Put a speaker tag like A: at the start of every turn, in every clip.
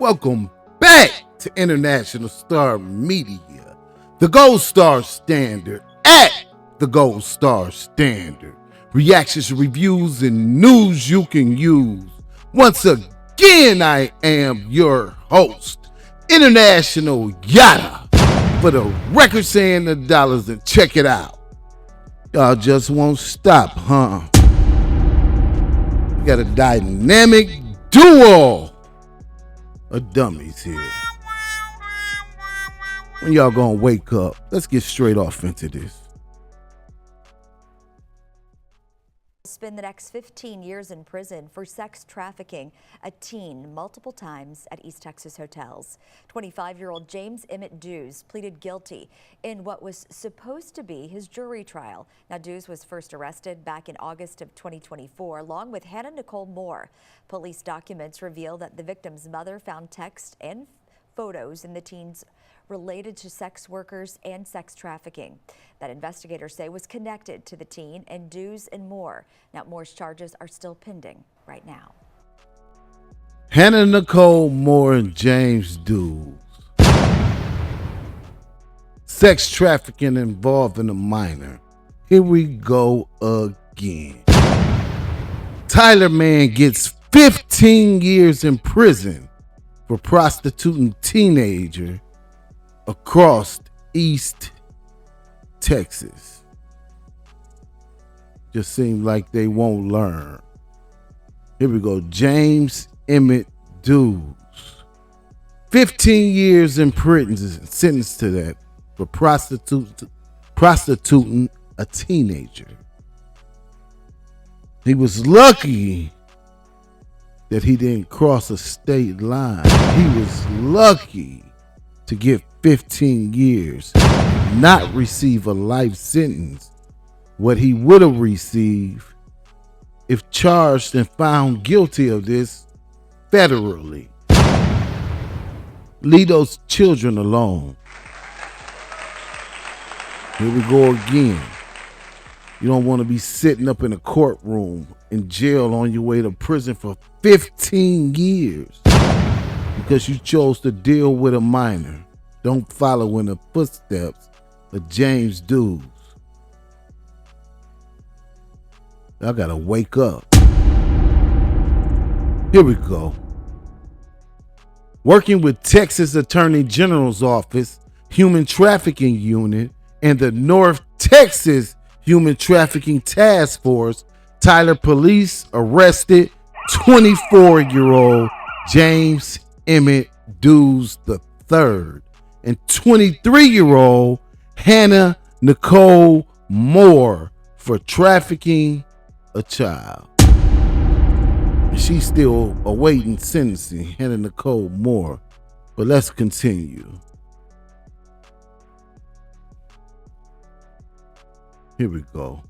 A: Welcome back to International Star Media, the Gold Star Standard at the Gold Star Standard. Reactions, reviews, and news you can use. Once again, I am your host, International Yada, for the record saying the dollars, and check it out. Y'all just won't stop, huh? We got a dynamic duo of dummies here. When y'all gonna wake up? Let's get straight off into this.
B: Spend the next 15 years in prison for sex trafficking a teen multiple times at East Texas hotels. 25-year-old James Emmett Dews pleaded guilty in what was supposed to be his jury trial. Now, Dews was first arrested back in August of 2024, along with Hannah Nicole Moore. Police documents reveal that the victim's mother found text and photos in the teen's related to sex workers and sex trafficking that investigators say was connected to the teen and Dews and Moore. Now, Moore's charges are still pending right now.
A: Hannah Nicole Moore and James Dews. Sex trafficking involving a minor. Here we go again. Tyler man gets 15 years in prison for prostituting teenager across East Texas. Just seems like they won't learn. Here we go. James Emmett Dews. 15 years in prison, sentenced to that for prostituting a teenager. He was lucky that he didn't cross a state line. He was lucky to get 15 years, not receive a life sentence, what he would have received if charged and found guilty of this federally. Leave those children alone. Here we go again. You don't want to be sitting up in a courtroom in jail on your way to prison for 15 years because you chose to deal with a minor. Don't follow in the footsteps of James Dews. I gotta wake up. Here we go. Working with Texas Attorney General's Office, Human Trafficking Unit, and the North Texas Human Trafficking Task Force, Tyler police arrested 24-year-old James Emmett Dews III and 23-year-old Hannah Nicole Moore for trafficking a child. She's still awaiting sentencing, Hannah Nicole Moore. But let's continue. Here we go.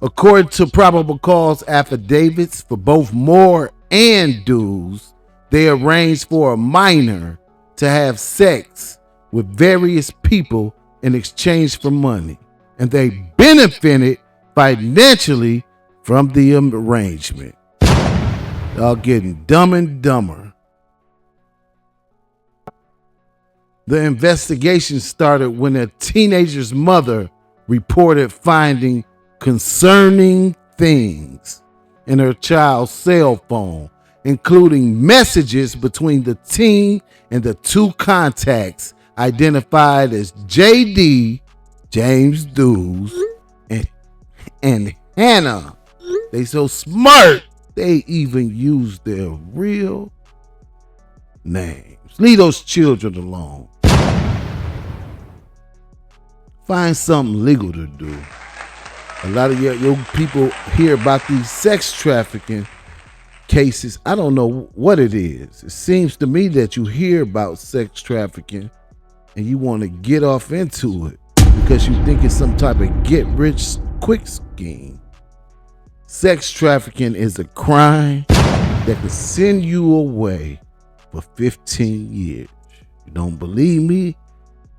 A: According to probable cause affidavits for both Moore and Dews, they arranged for a minor to have sex with various people in exchange for money, and they benefited financially from the arrangement. Y'all getting dumb and dumber. The investigation started when a teenager's mother reported finding concerning things in her child's cell phone, including messages between the teen and the two contacts identified as JD, James Dews, and Hannah. They so smart, they even use their real names. Leave those children alone. Find something legal to do. A lot of your people hear about these sex trafficking cases. I don't know what it is. It seems to me that you hear about sex trafficking and you want to get off into it because you think it's some type of get rich quick scheme. Sex trafficking is a crime that can send you away for 15 years. You don't believe me?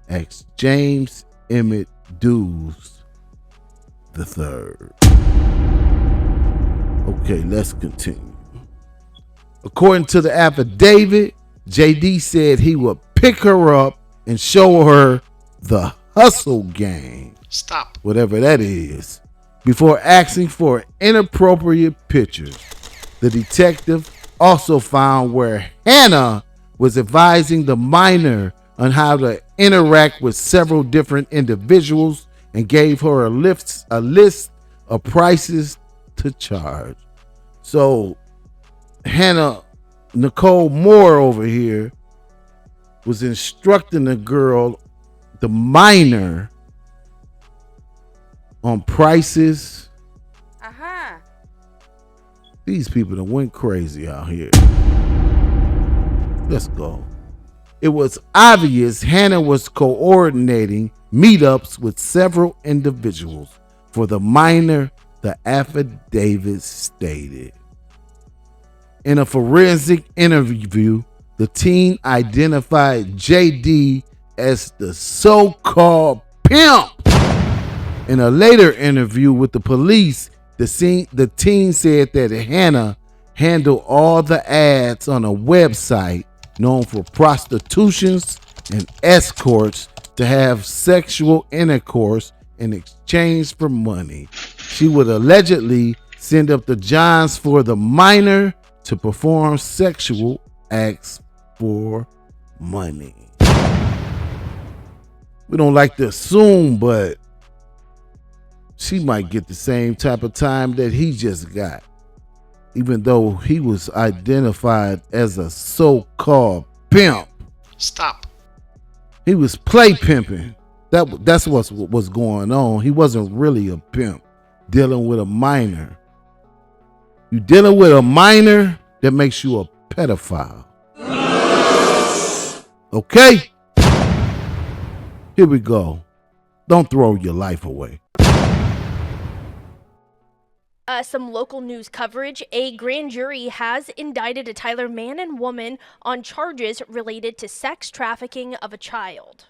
A: Ask James Emmett Dews III. Okay, let's continue. According to the affidavit, JD said he would pick her up and show her the hustle game.
C: Stop.
A: Whatever that is, before asking for inappropriate pictures. The detective also found where Hannah was advising the minor on how to interact with several different individuals and gave her a list of prices to charge. So Hannah Nicole Moore over here was instructing the girl, the minor, on prices. These people that went crazy out here. Let's go. It was obvious Hannah was coordinating meetups with several individuals for the minor, the affidavit stated. In a forensic interview, the teen identified JD as the so-called pimp. In a later interview with the police, the teen said that Hannah handled all the ads on a website known for prostitutions and escorts to have sexual intercourse in exchange for money. She would allegedly send up the Johns for the minor to perform sexual acts for money. We don't like to assume, but she might get the same type of time that he just got, even though he was identified as a so-called pimp.
C: Stop.
A: He was play pimping. That's what was going on. He wasn't really a pimp dealing with a minor. You dealing with a minor, that makes you a pedophile. Okay? Here we go. Don't throw your life away.
D: Some local news coverage. A grand jury has indicted a Tyler man and woman on charges related to sex trafficking of a child.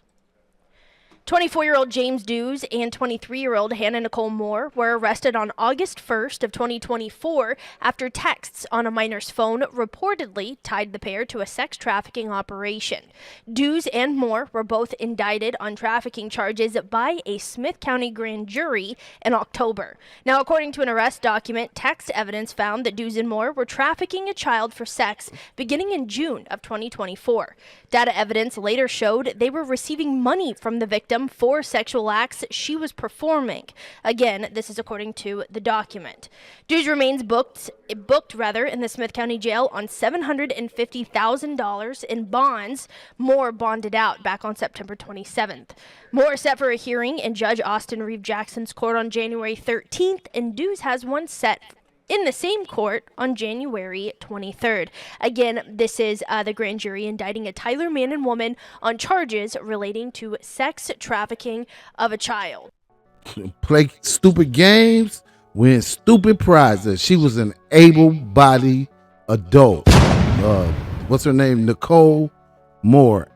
D: 24-year-old James Dews and 23-year-old Hannah Nicole Moore were arrested on August 1st of 2024 after texts on a minor's phone reportedly tied the pair to a sex trafficking operation. Dews and Moore were both indicted on trafficking charges by a Smith County grand jury in October. Now, according to an arrest document, text evidence found that Dews and Moore were trafficking a child for sex beginning in June of 2024. Data evidence later showed they were receiving money from the victim for sexual acts she was performing. Again, this is according to the document. Dews remains booked in the Smith County Jail on $750,000 in bonds. Moore bonded out back on September 27th. Moore is set for a hearing in Judge Austin Reeve Jackson's court on January 13th, and Dews has one set in the same court on January 23rd. Again, this is the grand jury indicting a Tyler man and woman on charges relating to sex trafficking of a child.
A: Play stupid games, win stupid prizes. She was an able-bodied adult. What's her name? Nicole Moore.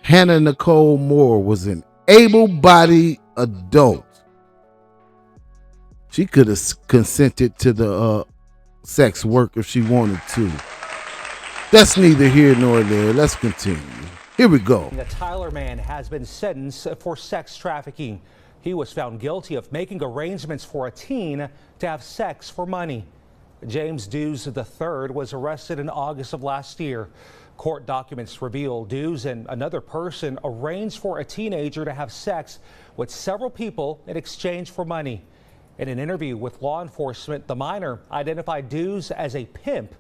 A: Hannah Nicole Moore was an able-bodied adult. She could have consented to the sex work if she wanted to. That's neither here nor there. Let's continue. Here we go.
E: The Tyler man has been sentenced for sex trafficking. He was found guilty of making arrangements for a teen to have sex for money. James Dews III was arrested in August of last year. Court documents reveal Dews and another person arranged for a teenager to have sex with several people in exchange for money. In an interview with law enforcement, the minor identified Dews as a pimp.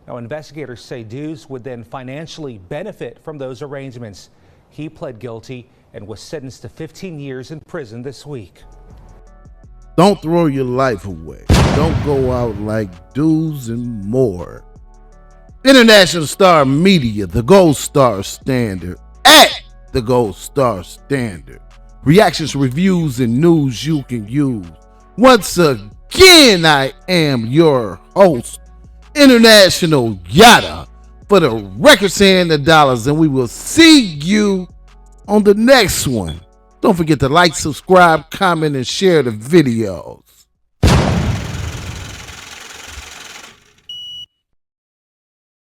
E: Now, investigators say Dews would then financially benefit from those arrangements. He pled guilty and was sentenced to 15 years in prison this week.
A: Don't throw your life away. Don't go out like Dews and Moore. International Star Media, the Gold Star Standard. At the Gold Star Standard. Reactions, reviews, and news you can use. Once again, I am your host, International Yada, for the records and the dollars, and we will see you on the next one. Don't forget to like, subscribe, comment, and share the videos.